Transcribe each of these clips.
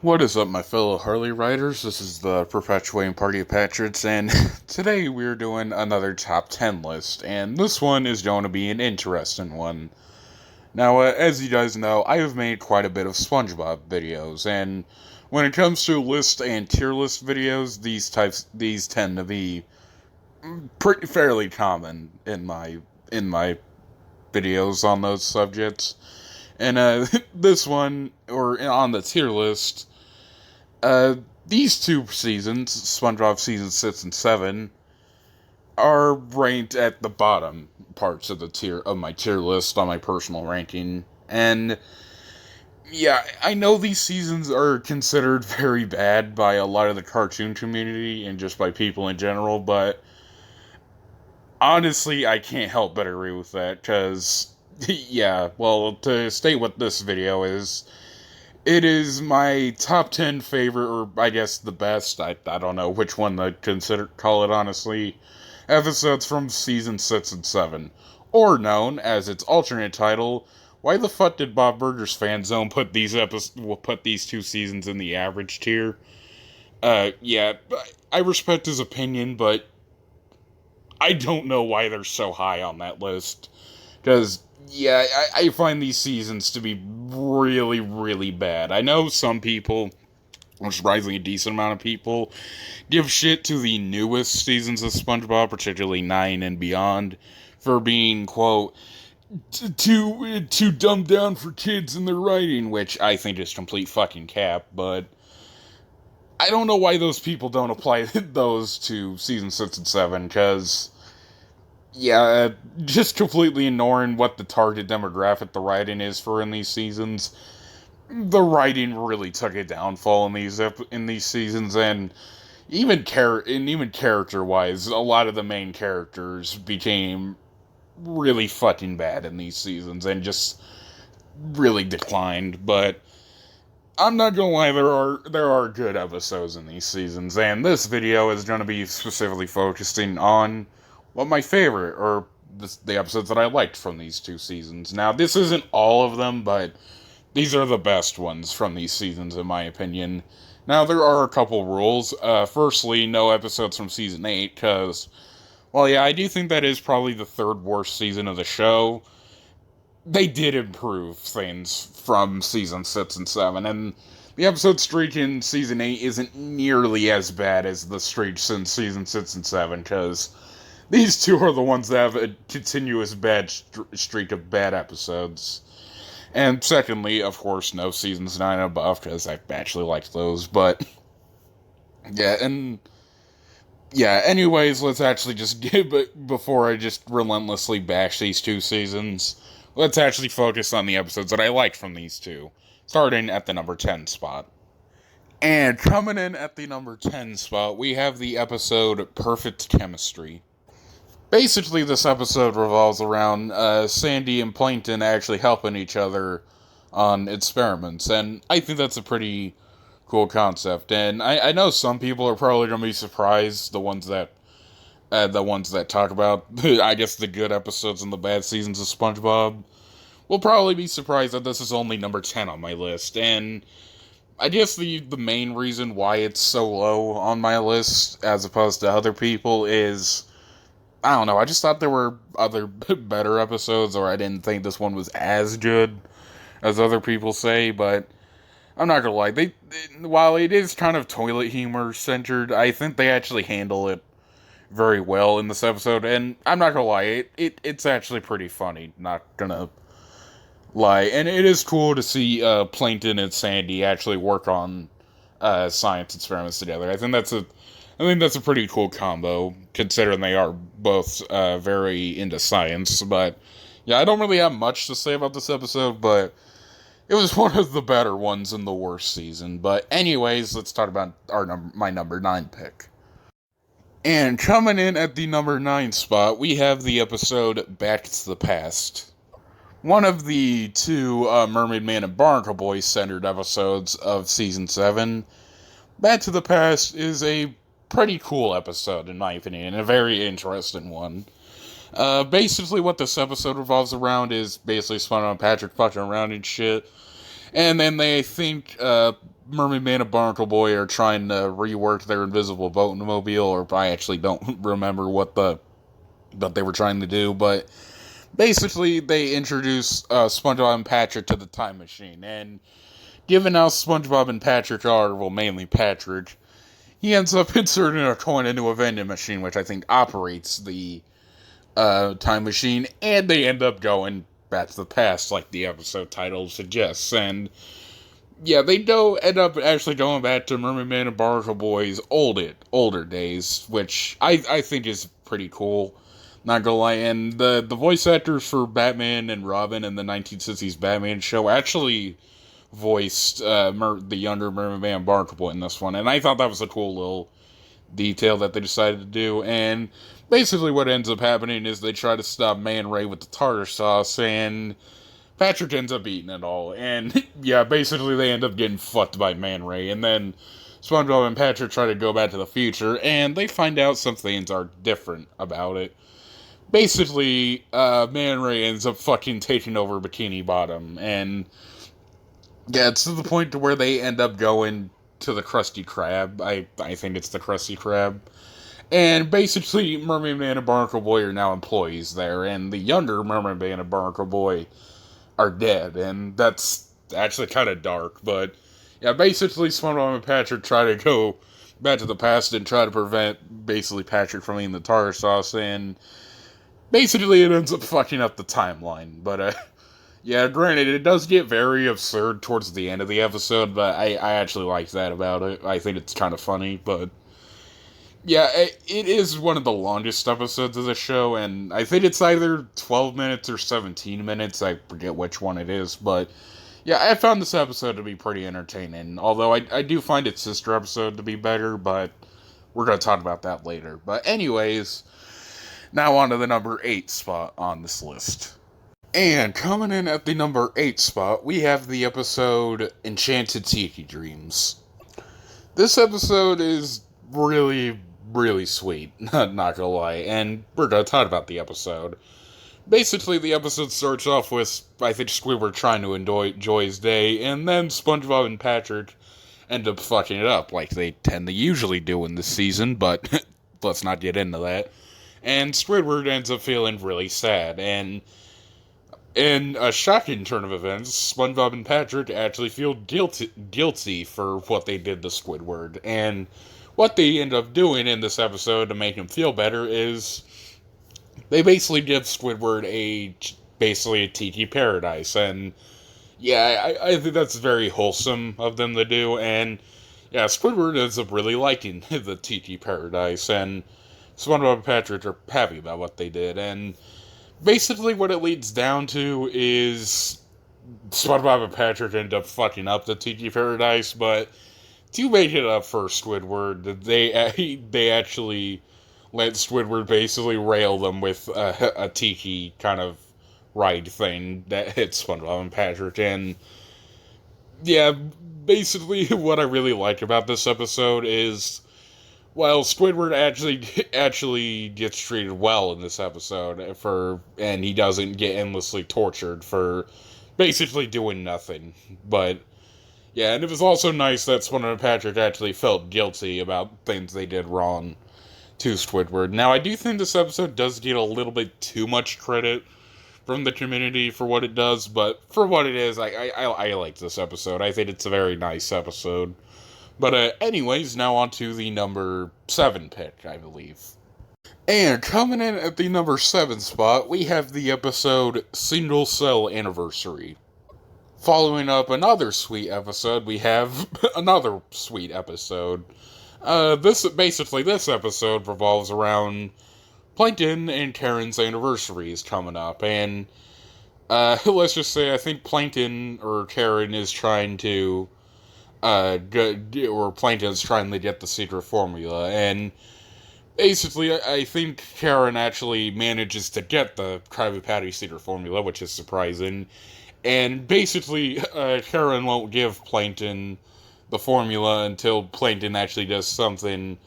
What is up, my fellow Harley riders? This is the Perpetuating Party of Patriots, and today we're doing another top 10 list, and this one is going to be an interesting one. Now, as you guys know, I have made quite a bit of Spongebob videos, and when it comes to list and tier list videos, these tend to be pretty fairly common in my videos on those subjects. And this one, or on the tier list, these two seasons, SpongeBob season 6 and 7, are ranked at the bottom parts of my tier list on my personal ranking. And yeah, I know these seasons are considered very bad by a lot of the cartoon community and just by people in general, but honestly, I can't help but agree with that, because, yeah, well, to state what this video is, it is my top 10 favorite, or I guess the best, I don't know which one to call it honestly, episodes from season 6 and 7, or known as its alternate title, Why the Fuck Did Bob Burgers Fan Zone put these two seasons in the average tier? Yeah, I respect his opinion, but I don't know why they're so high on that list. Because, yeah, I find these seasons to be really, really bad. I know some people, or surprisingly a decent amount of people, give shit to the newest seasons of SpongeBob, particularly 9 and beyond, for being, quote, too dumbed down for kids in their writing, which I think is complete fucking cap, but I don't know why those people don't apply those to season 6 and 7, because, yeah, just completely ignoring what the target demographic the writing is for in these seasons. The writing really took a downfall in these seasons, and even character-wise, a lot of the main characters became really fucking bad in these seasons, and just really declined, but I'm not gonna lie, there are good episodes in these seasons, and this video is gonna be specifically focusing on what my favorite, or the episodes that I liked from these two seasons. Now, this isn't all of them, but these are the best ones from these seasons, in my opinion. Now, there are a couple rules. Firstly, no episodes from season 8, because, well, yeah, I do think that is probably the third worst season of the show. They did improve things from season 6 and 7, and the episode streak in season 8 isn't nearly as bad as the streak since season 6 and 7, because these two are the ones that have a continuous bad streak of bad episodes. And secondly, of course, no seasons 9 and above, because I actually liked those, but yeah, anyways, let's actually just before I just relentlessly bash these two seasons, let's actually focus on the episodes that I liked from these two, starting at the number 10 spot. And coming in at the number 10 spot, we have the episode Perfect Chemistry. Basically, this episode revolves around Sandy and Plankton actually helping each other on experiments, and I think that's a pretty cool concept. And I know some people are probably going to be surprised, the ones that talk about, I guess, the good episodes and the bad seasons of SpongeBob, will probably be surprised that this is only number 10 on my list. And I guess the main reason why it's so low on my list, as opposed to other people, is, I don't know, I just thought there were other better episodes, or I didn't think this one was as good as other people say, but I'm not gonna lie, while it is kind of toilet humor centered, I think they actually handle it very well in this episode, and I'm not gonna lie, it's actually pretty funny, not gonna lie, and it is cool to see Plankton and Sandy actually work on science experiments together. I think that's a pretty cool combo, considering they are both very into science. But yeah, I don't really have much to say about this episode, but it was one of the better ones in the worst season. But anyways, let's talk about my number 9 pick. And coming in at the number 9 spot, we have the episode Back to the Past. One of the two Mermaid Man and Barnacle Boy centered episodes of season 7. Back to the Past is a pretty cool episode, in my opinion, and a very interesting one. Basically what this episode revolves around is basically SpongeBob and Patrick fucking around and shit, And then they think Mermaid Man and Barnacle Boy are trying to rework their invisible boatmobile, or I actually don't remember what they were trying to do, but basically they introduce SpongeBob and Patrick to the time machine, and given how SpongeBob and Patrick are, well, mainly Patrick, he ends up inserting a coin into a vending machine, which I think operates the time machine, and they end up going back to the past, like the episode title suggests. And yeah, they do end up actually going back to Mermaid Man and Barnacle Boy's older days, which I think is pretty cool. Not gonna lie, and the voice actors for Batman and Robin in the 1960s Batman show actually voiced the younger Mermaid Man and Barnacle Boy in this one, and I thought that was a cool little detail that they decided to do. And basically what ends up happening is they try to stop Man Ray with the tartar sauce, and Patrick ends up eating it all. And yeah, basically they end up getting fucked by Man Ray, and then SpongeBob and Patrick try to go back to the future, and they find out some things are different about it. Basically, Man Ray ends up fucking taking over Bikini Bottom, and yeah, it's to the point to where they end up going to the Krusty Krab. I think it's the Krusty Krab. And basically, Mermaid Man and Barnacle Boy are now employees there, and the younger Mermaid Man and Barnacle Boy are dead, and that's actually kind of dark, but yeah, basically SpongeBob and Patrick try to go back to the past and try to prevent basically Patrick from eating the tartar sauce, and basically it ends up fucking up the timeline. But yeah, granted, it does get very absurd towards the end of the episode, but I actually like that about it. I think it's kind of funny, but yeah, it is one of the longest episodes of the show, and I think it's either 12 minutes or 17 minutes, I forget which one it is, but yeah, I found this episode to be pretty entertaining, although I do find its sister episode to be better, but we're going to talk about that later. But anyways, now on to the number 8 spot on this list. And coming in at the number 8 spot, we have the episode Enchanted Tiki Dreams. This episode is really sweet, not gonna lie, and we're gonna talk about the episode. Basically, the episode starts off with, I think, Squidward trying to enjoy his day, and then SpongeBob and Patrick end up fucking it up, like they tend to usually do in this season, but let's not get into that. And Squidward ends up feeling really sad, and in a shocking turn of events, SpongeBob and Patrick actually feel guilty for what they did to Squidward, and what they end up doing in this episode to make him feel better is they basically give Squidward basically a tiki paradise, and yeah, I think that's very wholesome of them to do, and yeah, Squidward ends up really liking the tiki paradise, and SpongeBob and Patrick are happy about what they did, and basically what it leads down to is SpongeBob and Patrick end up fucking up the tiki paradise, but to make it up for Squidward, they actually let Squidward basically rail them with a tiki kind of ride thing that hits SpongeBob and Patrick. And yeah, basically what I really like about this episode is, well, Squidward actually gets treated well in this episode and he doesn't get endlessly tortured for basically doing nothing. But yeah, and it was also nice that SpongeBob and Patrick actually felt guilty about things they did wrong to Squidward. Now, I do think this episode does get a little bit too much credit from the community for what it does, but for what it is, I like this episode. I think it's a very nice episode. But anyways, now on to the number 7 pick, I believe. And coming in at the number 7 spot, we have the episode Single Cell Anniversary. Following up another sweet episode, we have another sweet episode. This episode revolves around Plankton and Karen's anniversary is coming up, and let's just say I think Plankton or Karen is trying to Plankton's trying to get the secret formula, and basically I think Karen actually manages to get the Krabby Patty secret formula, which is surprising. And basically, Karen won't give Plankton the formula until Plankton actually does something,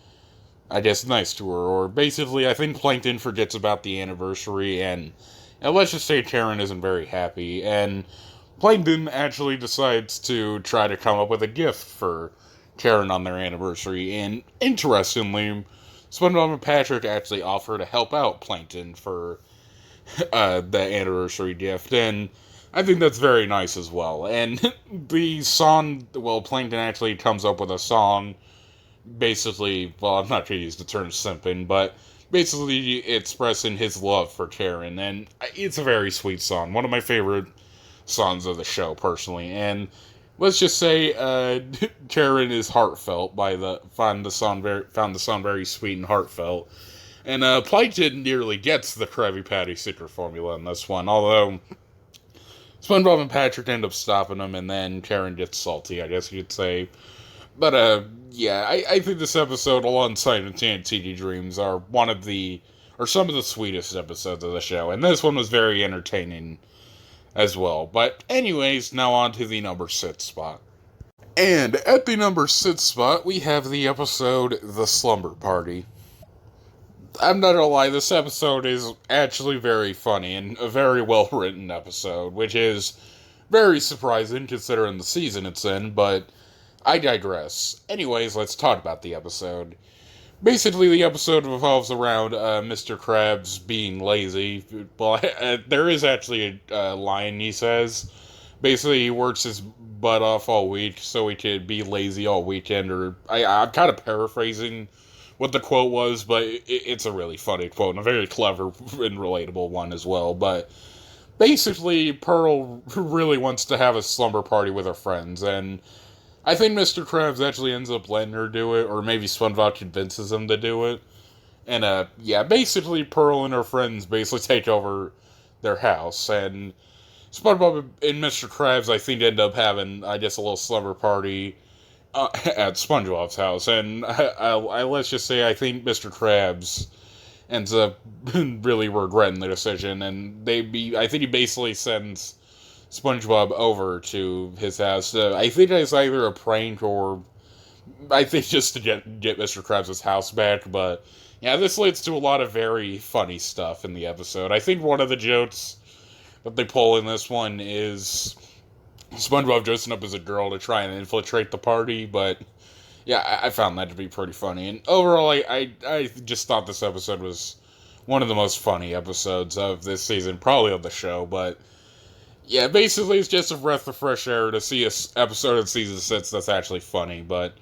I guess, nice to her. Or basically, I think Plankton forgets about the anniversary, and let's just say Karen isn't very happy. And Plankton actually decides to try to come up with a gift for Karen on their anniversary, and interestingly, SpongeBob and Patrick actually offer to help out Plankton for the anniversary gift, and I think that's very nice as well. And the song, well, Plankton actually comes up with a song, basically, well, I'm not going to use the term simping, but basically expressing his love for Karen, and it's a very sweet song. One of my favorite songs of the show, personally, and let's just say Karen is heartfelt found the song very sweet and heartfelt. And Plankton nearly gets the Krabby Patty secret formula in this one, although SpongeBob and Patrick end up stopping him, and then Karen gets salty, I guess you could say. But yeah, I think this episode, alongside Enchanted Tiki Dreams, are some of the sweetest episodes of the show, and this one was very entertaining as well. But anyways, now on to the number 6 spot. And at the number 6 spot, we have the episode The Slumber Party. I'm not gonna lie, this episode is actually very funny and a very well-written episode, which is very surprising considering the season it's in, but I digress. Anyways, let's talk about the episode. Basically, the episode revolves around Mr. Krabs being lazy. Well, there is actually a line he says. Basically, he works his butt off all week so he could be lazy all weekend, or I'm kind of paraphrasing what the quote was, but it's a really funny quote, and a very clever and relatable one as well. But basically, Pearl really wants to have a slumber party with her friends, and I think Mr. Krabs actually ends up letting her do it, or maybe SpongeBob convinces him to do it. And, yeah, basically Pearl and her friends basically take over their house, and SpongeBob and Mr. Krabs, I think, end up having, I guess, a little slumber party at SpongeBob's house, and I let's just say I think Mr. Krabs ends up really regretting the decision, and I think he basically sends SpongeBob over to his house. I think it's either a prank or I think just to get Mr. Krabs' house back, but yeah, this leads to a lot of very funny stuff in the episode. I think one of the jokes that they pull in this one is SpongeBob dressing up as a girl to try and infiltrate the party, but yeah, I found that to be pretty funny. And overall, I just thought this episode was one of the most funny episodes of this season, probably of the show, but yeah, basically it's just a breath of fresh air to see an episode of Season 6 that's actually funny, but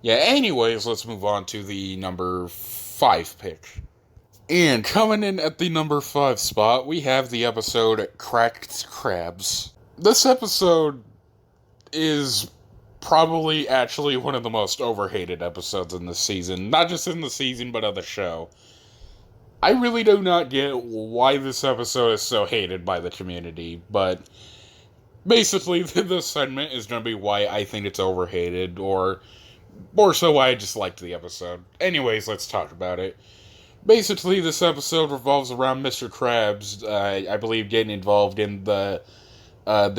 yeah, anyways, let's move on to the number 5 pick. And coming in at the number 5 spot, we have the episode Cracked Crabs. This episode is probably actually one of the most overhated episodes in this season. Not just in the season, but of the show. I really do not get why this episode is so hated by the community, but basically this segment is going to be why I think it's overhated, or more so why I just liked the episode. Anyways, let's talk about it. Basically, this episode revolves around Mr. Krabs, I believe, getting involved in the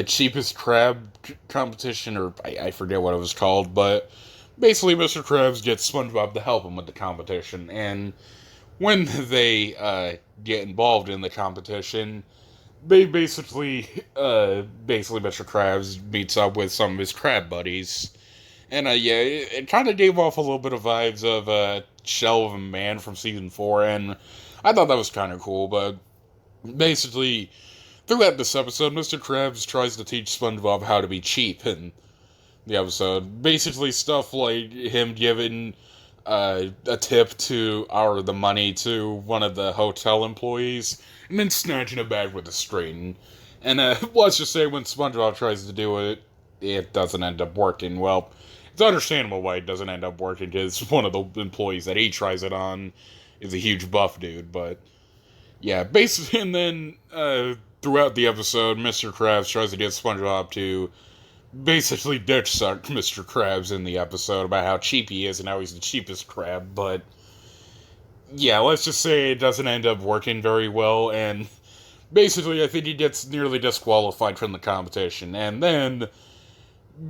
cheapest crab competition, or I forget what it was called, but basically Mr. Krabs gets SpongeBob to help him with the competition, and when they get involved in the competition, they basically Mr. Krabs meets up with some of his crab buddies, and yeah, it kind of gave off a little bit of vibes of Shell of a Man from Season 4, and I thought that was kind of cool, but basically throughout this episode, Mr. Krabs tries to teach SpongeBob how to be cheap in the episode. Basically stuff like him giving a tip the money to one of the hotel employees, and then snatching it back with a string. And let's just say when SpongeBob tries to do it, it doesn't end up working. Well, it's understandable why it doesn't end up working, because one of the employees that he tries it on is a huge buff dude, but yeah, basically, and then throughout the episode, Mr. Krabs tries to get SpongeBob to basically ditch suck Mr. Krabs in the episode about how cheap he is and how he's the cheapest crab, but yeah, let's just say it doesn't end up working very well, and basically I think he gets nearly disqualified from the competition, and then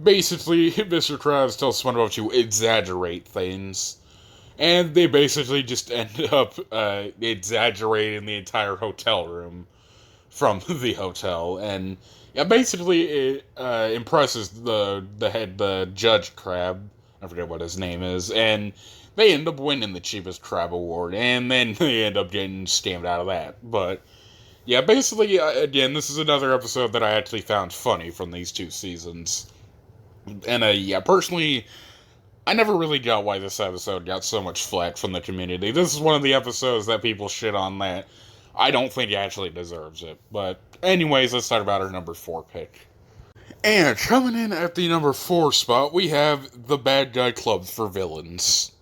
basically Mr. Krabs tells SpongeBob to exaggerate things, and they basically just end up exaggerating the entire hotel room from the hotel, and Yeah, basically it impresses the judge crab. I forget what his name is, and they end up winning the cheapest crab award, and then they end up getting scammed out of that. But yeah, basically, again, this is another episode that I actually found funny from these two seasons. And yeah, personally, I never really got why this episode got so much flack from the community. This is one of the episodes that people shit on that I don't think actually deserves it. But anyways, let's talk about our number 4 pick. And coming in at the number 4 spot, we have the Bad Guy Club for Villains.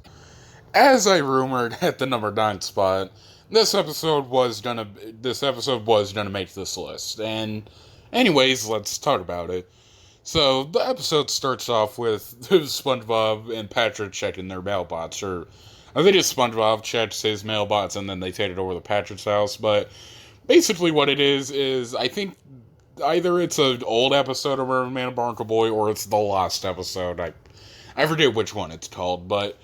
As I rumored at the number 9 spot, this episode was gonna make this list. And anyways, let's talk about it. So the episode starts off with SpongeBob and Patrick checking their mailbots, or I think it's SpongeBob checks his mailbots and then they take it over to Patrick's house. But basically, what it is I think either it's an old episode of Merman and Barnacle Boy or it's the lost episode. I forget which one it's called, but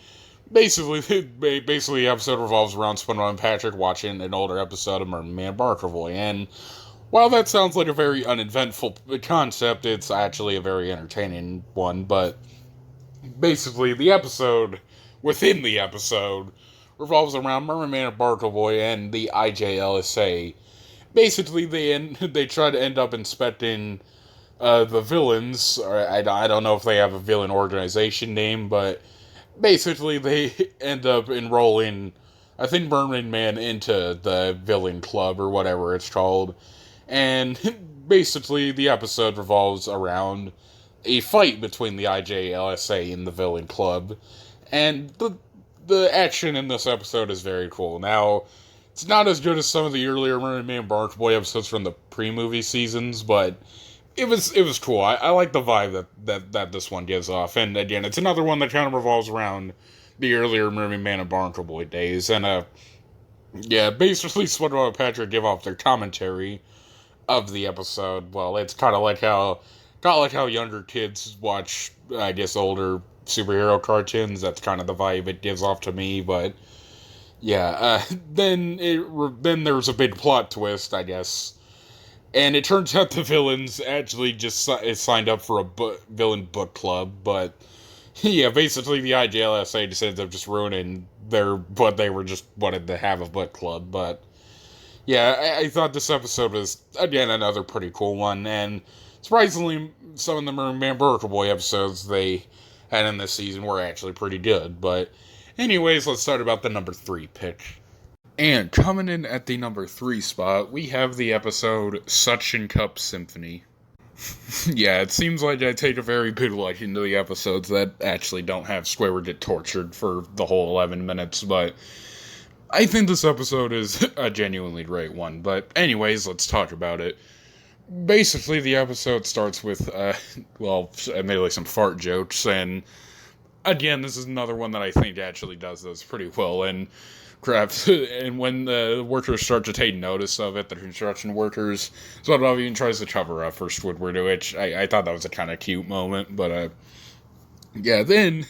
basically the episode revolves around SpongeBob and Patrick watching an older episode of Merman and Barnacle Boy, and while that sounds like a very uneventful concept, it's actually a very entertaining one. But basically, the episode within the episode revolves around Merman and Barnacle Boy and the IJLSA. Basically, they try to end up inspecting the villains. I don't know if they have a villain organization name, but basically they end up enrolling, I think, Merman Man into the villain club or whatever it's called. And basically the episode revolves around a fight between the IJLSA and the villain club. And the action in this episode is very cool. Now, it's not as good as some of the earlier Merman and Barnacle Boy episodes from the pre-movie seasons, but it was cool. I like the vibe that this one gives off. And again, it's another one that kind of revolves around the earlier Merman and Barnacle Boy days. And yeah, basically SpongeBob and Patrick give off their commentary of the episode. Well, it's kind of like how younger kids watch, I guess, older superhero cartoons. That's kind of the vibe it gives off to me. But yeah, then there's a big plot twist, I guess. And it turns out the villains actually just signed up for a villain book club, but yeah, basically the IJLSA just ends up just ruining what they were just wanted to have a book club. But yeah, I thought this episode was, again, another pretty cool one, and surprisingly, some of the Merman Barnacle Boy episodes they had in this season were actually pretty good. But anyways, let's start about the number 3 pick. And coming in at the number 3 spot, we have the episode Suction Cup Symphony. Yeah, it seems like I take a very big liking to the episodes that actually don't have Squidward get tortured for the whole 11 minutes, but I think this episode is a genuinely great one. But anyways, let's talk about it. Basically, the episode starts with, admittedly some fart jokes, and again, this is another one that I think actually does this pretty well, and and when the workers start to take notice of it, the construction workers, SpongeBob even tries to cover up for Squidward, which I thought that was a kind of cute moment, but yeah, then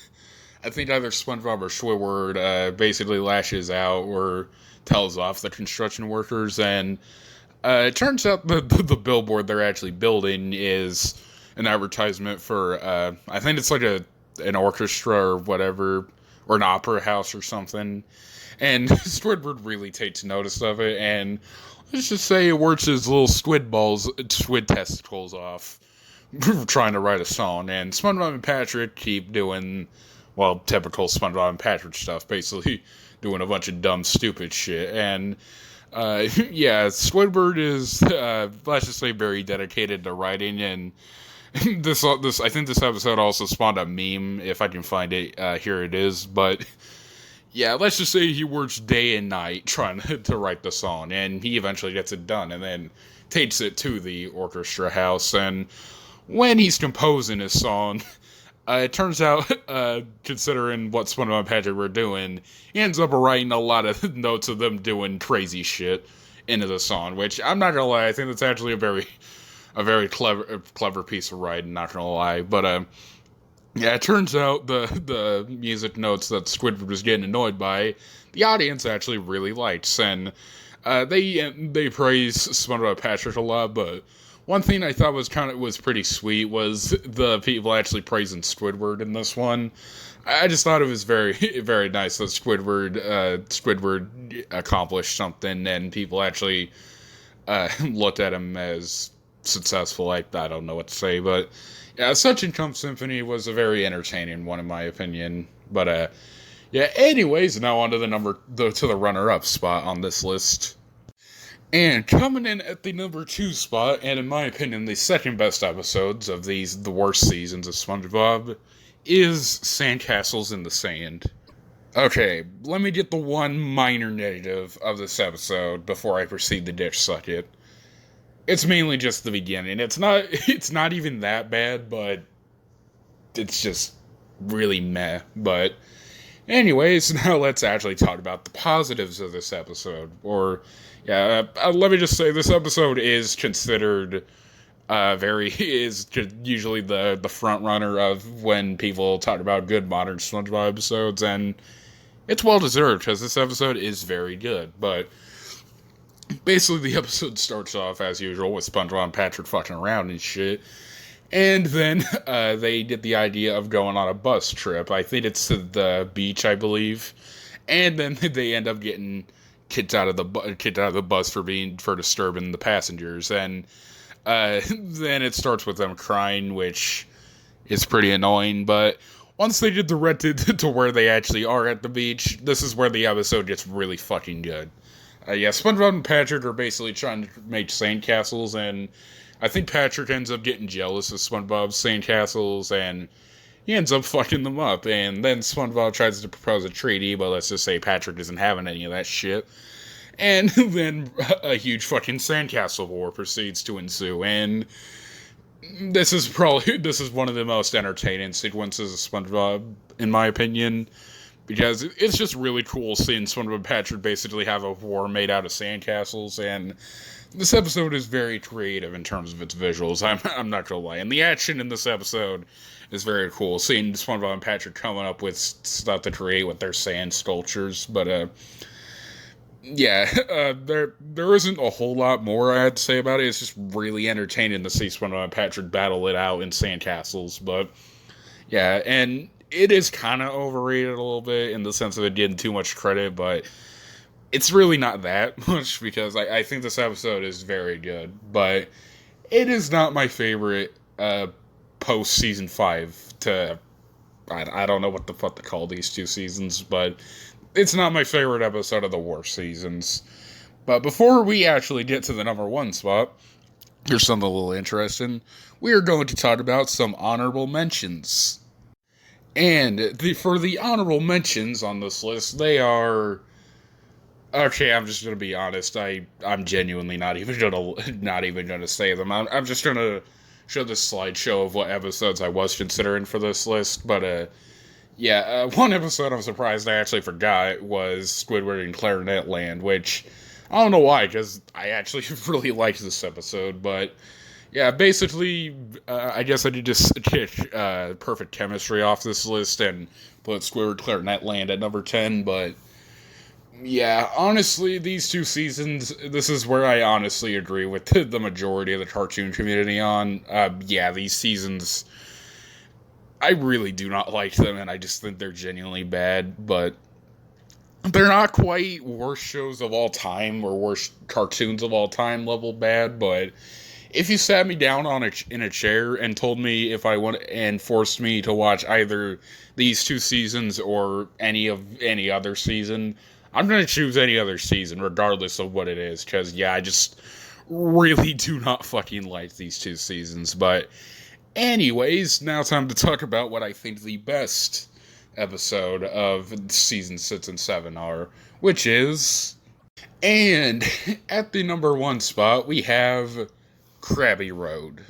I think either SpongeBob or Squidward basically lashes out or tells off the construction workers, and it turns out the billboard they're actually building is an advertisement for, I think it's like an orchestra or whatever, or an opera house or something. And Squidward really takes notice of it, and let's just say it works his little squid testicles off, trying to write a song. And SpongeBob and Patrick keep doing, well, typical SpongeBob and Patrick stuff, basically doing a bunch of dumb, stupid shit. And yeah, Squidward is, let's just say, very dedicated to writing, and this I think this episode also spawned a meme. If I can find it, here it is. But yeah, let's just say he works day and night trying to write the song, and he eventually gets it done, and then takes it to the orchestra house. And when he's composing his song, it turns out, considering what SpongeBob and Patrick were doing, he ends up writing a lot of notes of them doing crazy shit into the song. Which, I'm not gonna lie, I think that's actually a very clever piece of writing. Not gonna lie, but yeah, it turns out the music notes that Squidward was getting annoyed by, the audience actually really likes, and they praise SpongeBob and Patrick a lot, but one thing I thought was pretty sweet was the people actually praising Squidward in this one. I just thought it was very, very nice that Squidward accomplished something, and people actually looked at him as successful. I don't know what to say, but yeah, such in Cup Symphony was a very entertaining one in my opinion. But yeah. Anyways, now on to the runner-up spot on this list. And coming in at the number 2 spot, and in my opinion, the second best episodes of the worst seasons of SpongeBob, is Sandcastles in the Sand. Okay, let me get the one minor negative of this episode before I proceed to dish suck it. It's mainly just the beginning. It's not even that bad, but it's just really meh. But anyways, now let's actually talk about the positives of this episode. Let me just say this episode is considered usually the front runner of when people talk about good modern SpongeBob episodes, and it's well deserved because this episode is very good. But basically, the episode starts off as usual with SpongeBob and Patrick fucking around and shit. And then they get the idea of going on a bus trip. I think it's to the beach, I believe. And then they end up getting kicked out of the bus for disturbing the passengers. And then it starts with them crying, which is pretty annoying. But once they get directed to where they actually are at the beach, this is where the episode gets really fucking good. SpongeBob and Patrick are basically trying to make sandcastles, and I think Patrick ends up getting jealous of SpongeBob's sandcastles, and he ends up fucking them up. And then SpongeBob tries to propose a treaty, but let's just say Patrick isn't having any of that shit. And then a huge fucking sandcastle war proceeds to ensue, and this is one of the most entertaining sequences of SpongeBob, in my opinion. Because it's just really cool seeing SpongeBob and Patrick basically have a war made out of sandcastles, and this episode is very creative in terms of its visuals. I'm not gonna lie. And the action in this episode is very cool, seeing SpongeBob and Patrick coming up with stuff to create with their sand sculptures. But, there isn't a whole lot more I had to say about it. It's just really entertaining to see SpongeBob and Patrick battle it out in sandcastles. But, yeah, and it is kind of overrated a little bit in the sense of it getting too much credit, but it's really not that much because I think this episode is very good, but it is not my favorite post season 5 I don't know what the fuck to call these 2 seasons, but it's not my favorite episode of the worst seasons. But before we actually get to the number 1 spot, here's something a little interesting. We are going to talk about some honorable mentions. And for the honorable mentions on this list, they are... Okay, I'm just gonna be honest. I'm genuinely not even gonna say them. I'm just gonna show this slideshow of what episodes I was considering for this list. But one episode I'm surprised I actually forgot was Squidward and Clarinet Land, which I don't know why, because I actually really liked this episode. But yeah, basically, I guess I did just kick Perfect Chemistry off this list and put Squidward Clarinet Land at number 10, but yeah, honestly, these 2 seasons, this is where I honestly agree with the majority of the cartoon community on. These seasons, I really do not like them, and I just think they're genuinely bad, but they're not quite worst shows of all time or worst cartoons of all time level bad, but if you sat me down in a chair and told me if I want and forced me to watch either these 2 seasons or any other season, I'm going to choose any other season regardless of what it is, because I just really do not fucking like these 2 seasons. But anyways, now time to talk about what I think the best episode of season 6 and 7 are, which is, and at the number 1 spot we have Crabby Road.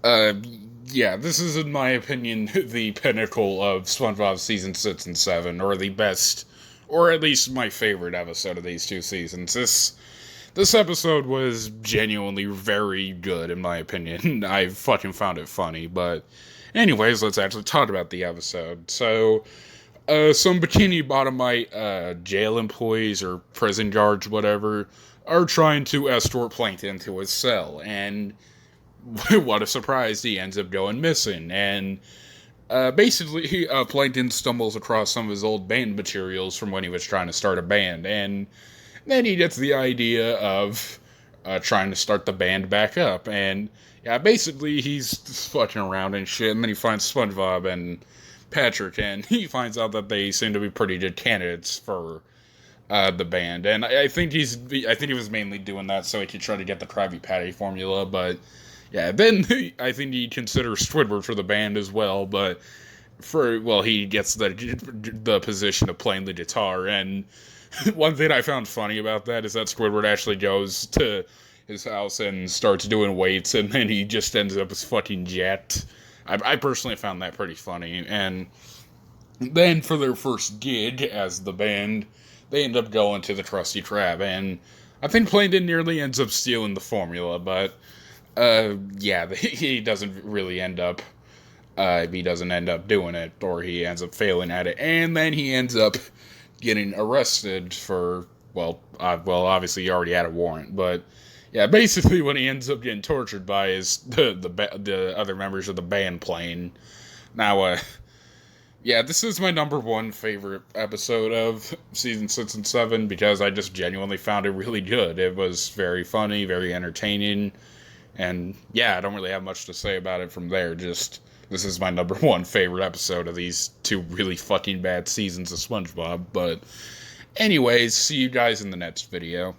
This is, in my opinion, the pinnacle of SpongeBob season 6 and 7, or the best, or at least my favorite episode of these 2 seasons. This episode was genuinely very good, in my opinion. I fucking found it funny, but anyways, let's actually talk about the episode. So, some Bikini Bottomite jail employees or prison guards, whatever, are trying to escort Plankton to his cell, and what a surprise, he ends up going missing. And basically, Plankton stumbles across some of his old band materials from when he was trying to start a band, and then he gets the idea of trying to start the band back up. And yeah, basically, he's just fucking around and shit, and then he finds Spongebob and Patrick, and he finds out that they seem to be pretty good candidates for the band. And I think he was mainly doing that so he could try to get the Krabby Patty formula. But yeah, then I think he considers Squidward for the band as well. But he gets the position of playing the guitar. And one thing I found funny about that is that Squidward actually goes to his house and starts doing weights, and then he just ends up as fucking jacked. I personally found that pretty funny. And then for their first gig as the band, they end up going to the Krusty Krab, and I think Plankton nearly ends up stealing the formula, but he doesn't really end up doing it, or he ends up failing at it, and then he ends up getting arrested for, obviously he already had a warrant, but yeah, basically what he ends up getting tortured by is the other members of the band playing. Now, this is my number one favorite episode of season 6 and 7, because I just genuinely found it really good. It was very funny, very entertaining, and yeah, I don't really have much to say about it from there. Just, this is my number one favorite episode of these 2 really fucking bad seasons of SpongeBob. But anyways, see you guys in the next video.